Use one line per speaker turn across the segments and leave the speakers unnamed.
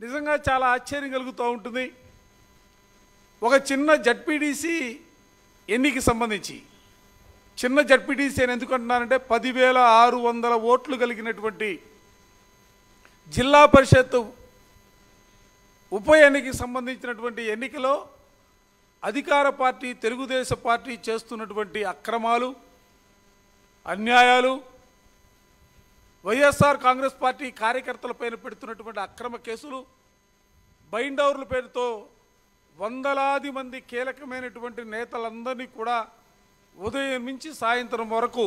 నిజంగా చాలా ఆశ్చర్యం కలుగుతూ ఉంటుంది. ఒక చిన్న జడ్పీటీసీ ఎన్నికకి సంబంధించి, చిన్న జడ్పీటీసీ అని ఎందుకు అంటున్నానంటే 10,600 ఓట్లు కలిగినటువంటి జిల్లా పరిషత్ ఉప ఎన్నికకి సంబంధించినటువంటి ఎన్నికలో అధికార పార్టీ తెలుగుదేశం పార్టీ చేస్తున్నటువంటి అక్రమాలు, అన్యాయాలు, వైఎస్ఆర్ కాంగ్రెస్ పార్టీ కార్యకర్తలపైన పెడుతున్నటువంటి అక్రమ కేసులు, బైండౌర్ల పేరుతో వందలాది మంది కీలకమైనటువంటి నేతలందరినీ కూడా ఉదయం నుంచి సాయంత్రం వరకు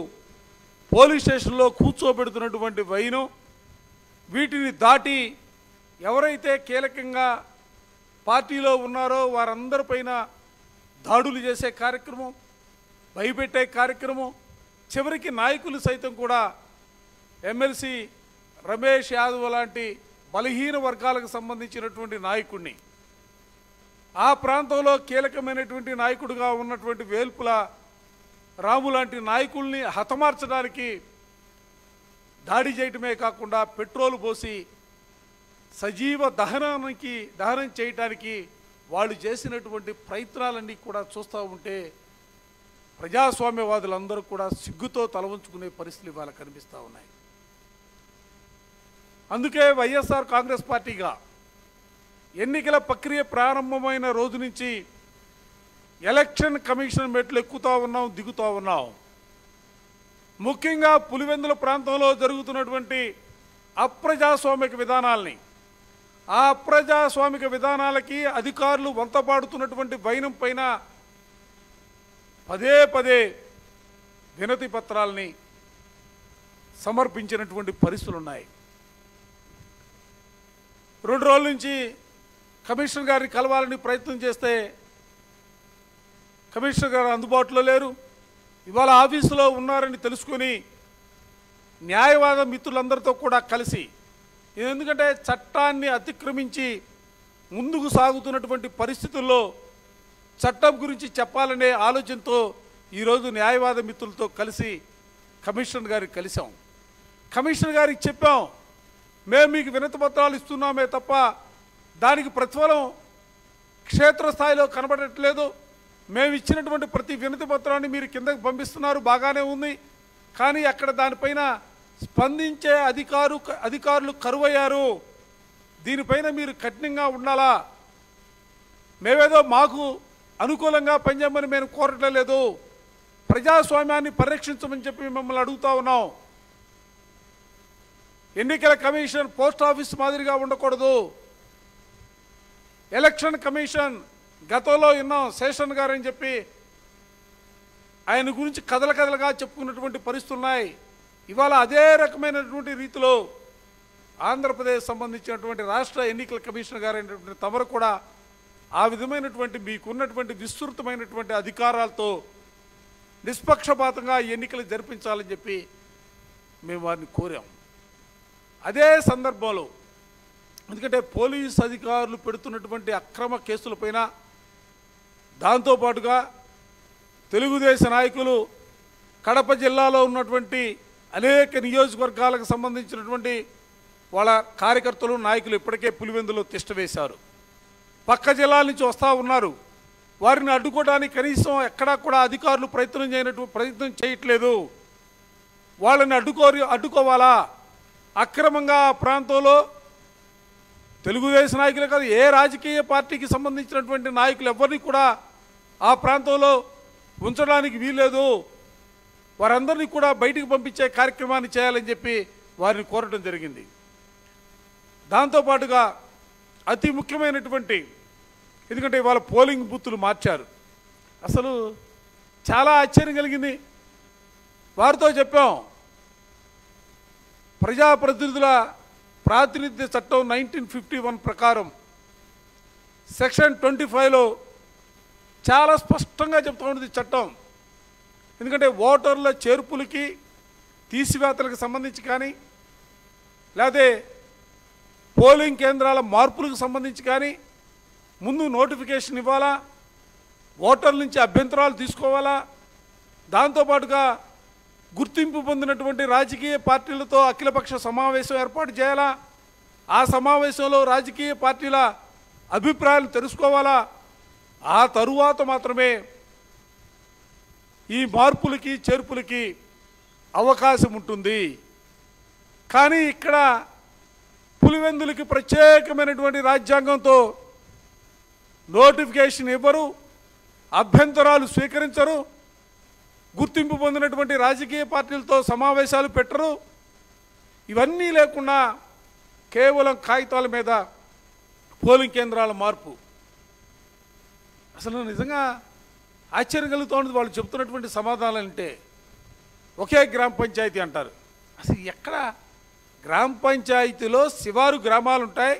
పోలీస్ స్టేషన్లో కూర్చోబెడుతున్నటువంటి వైనం, వీటిని దాటి ఎవరైతే కీలకంగా పార్టీలో ఉన్నారో వారందరిపైన దాడులు చేసే కార్యక్రమం, భయపెట్టే కార్యక్రమం, చివరికి నాయకులు సైతం కూడా ఎమ్మెల్సీ రమేష్ యాదవ్ లాంటి బలహీన వర్గాలకు సంబంధించినటువంటి నాయకుడిని, ఆ ప్రాంతంలో కీలకమైనటువంటి నాయకుడిగా ఉన్నటువంటి వేల్పుల రాము లాంటి నాయకుల్ని హతమార్చడానికి దాడి చేయటమే కాకుండా పెట్రోల్ పోసి సజీవ దహనం చేయటానికి వాళ్ళు చేసినటువంటి ప్రయత్నాలన్నీ కూడా చూస్తూ ఉంటే ప్రజాస్వామ్యవాదులందరూ కూడా సిగ్గుతో తలవంచుకునే పరిస్థితులు ఇవాళ కనిపిస్తూ ఉన్నాయి. అందుకే వైఎస్ఆర్ కాంగ్రెస్ పార్టీగా ఎన్నికల ప్రక్రియ ప్రారంభమైన రోజు నుంచి ఎలక్షన్ కమిషన్ మెట్లు ఎక్కుతూ ఉన్నాం, దిగుతూ ఉన్నాం. ముఖ్యంగా పులివెందుల ప్రాంతంలో జరుగుతున్నటువంటి అప్రజాస్వామిక విధానాల్ని, ఆ అప్రజాస్వామిక విధానాలకి అధికారులు వంతపాడుతున్నటువంటి వైనం పైన పదే పదే వినతి పత్రాలని సమర్పించినటువంటి పరిస్థితులు ఉన్నాయి. 2 రోజుల నుంచి కమిషనర్ గారిని కలవాలని ప్రయత్నం చేస్తే కమిషనర్ గారు అందుబాటులో లేరు. ఇవాళ ఆఫీసులో ఉన్నారని తెలుసుకొని న్యాయవాద మిత్రులందరితో కూడా కలిసి, ఎందుకంటే చట్టాన్ని అతిక్రమించి ముందుకు సాగుతున్నటువంటి పరిస్థితుల్లో చట్టం గురించి చెప్పాలనే ఆలోచనతో ఈరోజు న్యాయవాద మిత్రులతో కలిసి కమిషనర్ గారికి కలిసాం. కమిషనర్ గారికి చెప్పాం, మేము మీకు వినతి పత్రాలు ఇస్తున్నామే తప్ప దానికి ప్రతిఫలం క్షేత్రస్థాయిలో కనబడట్లేదు. మేము ఇచ్చినటువంటి ప్రతి వినతి పత్రాన్ని మీరు కిందకు పంపిస్తున్నారు, బాగానే ఉంది, కానీ అక్కడ దానిపైన స్పందించే అధికారులు కరువయ్యారు. దీనిపైన మీరు కఠినంగా ఉండాలా. మేమేదో మాకు అనుకూలంగా పనిచేయమని మేము కోరటం లేదు, ప్రజాస్వామ్యాన్ని పరిరక్షించమని చెప్పి మిమ్మల్ని అడుగుతా ఉన్నాం. ఎన్నికల కమిషన్ పోస్ట్ ఆఫీస్ మాదిరిగా ఉండకూడదు. ఎలక్షన్ కమిషన్ గతంలో విన్నాం, శేషన్ గారు అని చెప్పి ఆయన గురించి కథలుగా చెప్పుకున్నటువంటి పరిస్థితులు ఉన్నాయి. ఇవాళ అదే రకమైనటువంటి రీతిలో ఆంధ్రప్రదేశ్ సంబంధించినటువంటి రాష్ట్ర ఎన్నికల కమిషనర్ గారు అయినటువంటి తమరు కూడా ఆ విధమైనటువంటి మీకున్నటువంటి విస్తృతమైనటువంటి అధికారాలతో నిష్పక్షపాతంగా ఎన్నికలు జరిపించాలని చెప్పి మేము వారిని కోరాం. అదే సందర్భంలో ఎందుకంటే పోలీసు అధికారులు పెడుతున్నటువంటి అక్రమ కేసులపైన, దాంతోపాటుగా తెలుగుదేశం నాయకులు కడప జిల్లాలో ఉన్నటువంటి అనేక నియోజకవర్గాలకు సంబంధించినటువంటి వాళ్ళ కార్యకర్తలు, నాయకులు ఇప్పటికే పులివెందులో తిష్టవేశారు. పక్క జిల్లాల నుంచి వస్తూ ఉన్నారు. వారిని అడ్డుకోవడానికి కనీసం ఎక్కడా కూడా అధికారులు ప్రయత్నం చేయట్లేదు. వాళ్ళని అడ్డుకోవాలా? అక్రమంగా ఆ ప్రాంతంలో తెలుగుదేశం నాయకులే కాదు, ఏ రాజకీయ పార్టీకి సంబంధించినటువంటి నాయకులు ఎవరిని కూడా ఆ ప్రాంతంలో ఉంచడానికి వీల్లేదు. వారందరినీ కూడా బయటికి పంపించే కార్యక్రమాన్ని చేయాలని చెప్పి వారిని కోరటం జరిగింది. దాంతోపాటుగా అతి ముఖ్యమైనటువంటి, ఎందుకంటే ఇవాళ పోలింగ్ బూతులు మార్చారు. అసలు చాలా ఆశ్చర్యం కలిగింది. వారితో చెప్పాం, ప్రజాప్రతినిధుల ప్రాతినిధ్య చట్టం 1951 ప్రకారం సెక్షన్ 25లో చాలా స్పష్టంగా చెప్తూ ఉంటుంది చట్టం. ఎందుకంటే ఓటర్ల చేర్పులకి, తీసివేతలకు సంబంధించి కానీ, లేకపోతే పోలింగ్ కేంద్రాల మార్పులకు సంబంధించి కానీ ముందు నోటిఫికేషన్ ఇవ్వాలా, ఓటర్ల నుంచి అభ్యంతరాలు తీసుకోవాలా, దాంతోపాటుగా గుర్తింపు పొందినటువంటి రాజకీయ పార్టీలతో అఖిలపక్ష సమావేశం ఏర్పాటు చేయాలా, ఆ సమావేశంలో రాజకీయ పార్టీల అభిప్రాయాలు తెలుసుకోవాలా. ఆ తరువాత మాత్రమే ఈ మార్పులకి చేర్పులకి అవకాశం ఉంటుంది. కానీ ఇక్కడ పులివెందులకి ప్రత్యేకమైనటువంటి రాజ్యాంగంతో నోటిఫికేషన్ ఇవ్వరు, అభ్యంతరాలు స్వీకరించరు, గుర్తింపు పొందినటువంటి రాజకీయ పార్టీలతో సమావేశాలు పెట్టరు. ఇవన్నీ లేకుండా కేవలం కాగితాల మీద పోలింగ్ కేంద్రాల మార్పు. అసలు నిజంగా ఆశ్చర్యం కలుగుతోంది వాళ్ళు చెప్తున్నటువంటి సమాధానాలు అంటే. ఒకే గ్రామ పంచాయతీ అంటారు. అసలు ఎక్కడ గ్రామ పంచాయతీలో శివారు గ్రామాలు ఉంటాయి.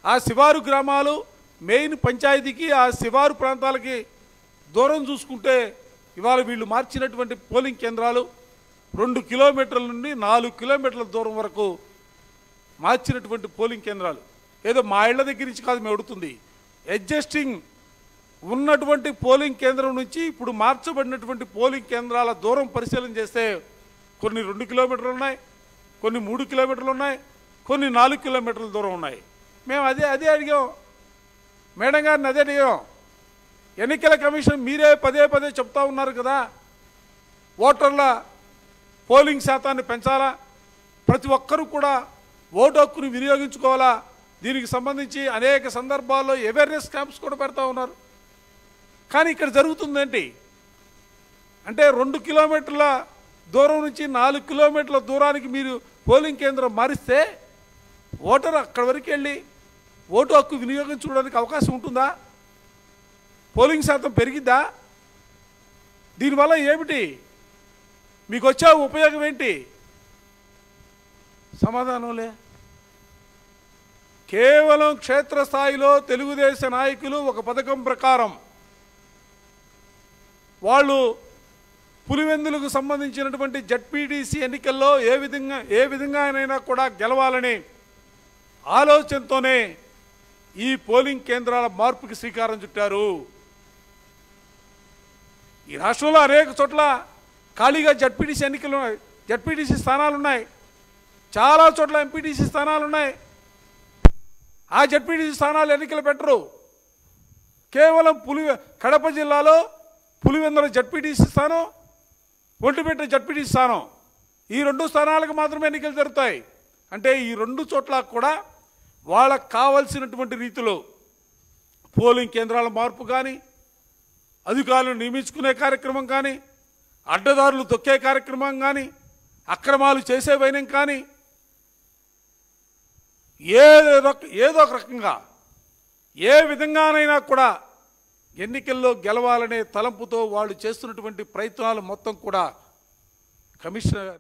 ఆ శివారు గ్రామాలు మెయిన్ పంచాయతీకి ఆ శివారు ప్రాంతాలకి దూరం చూసుకుంటే ఇవాళ వీళ్ళు మార్చినటువంటి పోలింగ్ కేంద్రాలు 2 కిలోమీటర్ల నుండి 4 కిలోమీటర్ల దూరం వరకు మార్చినటువంటి పోలింగ్ కేంద్రాలు. ఏదో మా ఇళ్ల దగ్గర నుంచి కాదు మేము అడుగుతుంది. ఎగ్జిస్టింగ్ ఉన్నటువంటి పోలింగ్ కేంద్రం నుంచి ఇప్పుడు మార్చబడినటువంటి పోలింగ్ కేంద్రాల దూరం పరిశీలన చేస్తే కొన్ని 2 కిలోమీటర్లు ఉన్నాయి, కొన్ని 3 కిలోమీటర్లు ఉన్నాయి, కొన్ని 4 కిలోమీటర్ల దూరం ఉన్నాయి. మేము అదే అడిగాం, మేడం గారిని అదే అడిగాం. ఎన్నికల కమిషన్ మీరే పదే చెప్తా ఉన్నారు కదా, ఓటర్ల పోలింగ్ శాతాన్ని పెంచాలా, ప్రతి ఒక్కరూ కూడా ఓటు హక్కును వినియోగించుకోవాలా. దీనికి సంబంధించి అనేక సందర్భాల్లో అవేర్నెస్ క్యాంప్స్ కూడా పెడతా ఉన్నారు. కానీ ఇక్కడ జరుగుతుందేంటి అంటే 2 కిలోమీటర్ల దూరం నుంచి 4 కిలోమీటర్ల దూరానికి మీరు పోలింగ్ కేంద్రం మారిస్తే ఓటర్ అక్కడి వరకు వెళ్ళి ఓటు హక్కు వినియోగించుకోవడానికి అవకాశం ఉంటుందా? పోలింగ్ శాతం పెరిగిద్దా? దీనివల్ల ఏమిటి మీకు వచ్చే ఉపయోగం ఏంటి? సమాధానంలే. కేవలం క్షేత్రస్థాయిలో తెలుగుదేశ నాయకులు ఒక పథకం ప్రకారం వాళ్ళు పులివెందులకు సంబంధించినటువంటి జడ్పీటీసీ ఎన్నికల్లో ఏ విధంగానైనా కూడా గెలవాలని ఆలోచనతోనే ఈ పోలింగ్ కేంద్రాల మార్పుకి శ్రీకారం చుట్టారు. ఈ రాష్ట్రంలో అనేక చోట్ల ఖాళీగా జడ్పీటీసీ ఎన్నికలు జడ్పీటీసీ స్థానాలు ఉన్నాయి, చాలా చోట్ల ఎంపీటీసీ స్థానాలు ఉన్నాయి. ఆ జడ్పీటీసీ స్థానాలు ఎన్నికలు పెట్టరు. కేవలం కడప జిల్లాలో పులివెందుల జడ్పీటీసీ స్థానం, ఒంటిమిట్ట జడ్పీటీసీ స్థానం, ఈ 2 స్థానాలకు మాత్రమే ఎన్నికలు జరుగుతాయి. అంటే ఈ 2 చోట్ల కూడా వాళ్ళకు కావలసినటువంటి రీతిలో పోలింగ్ కేంద్రాల మార్పు కానీ, అధికారులను నియమించుకునే కార్యక్రమం కానీ, అడ్డదారులు తొక్కే కార్యక్రమం కానీ, అక్రమాలు చేసే వైనం కానీ ఏదో ఒక రకంగా ఏ విధంగానైనా కూడా ఎన్నికల్లో గెలవాలనే తలంపుతో వాళ్ళు చేస్తున్నటువంటి ప్రయత్నాలు మొత్తం కూడా కమిషనర్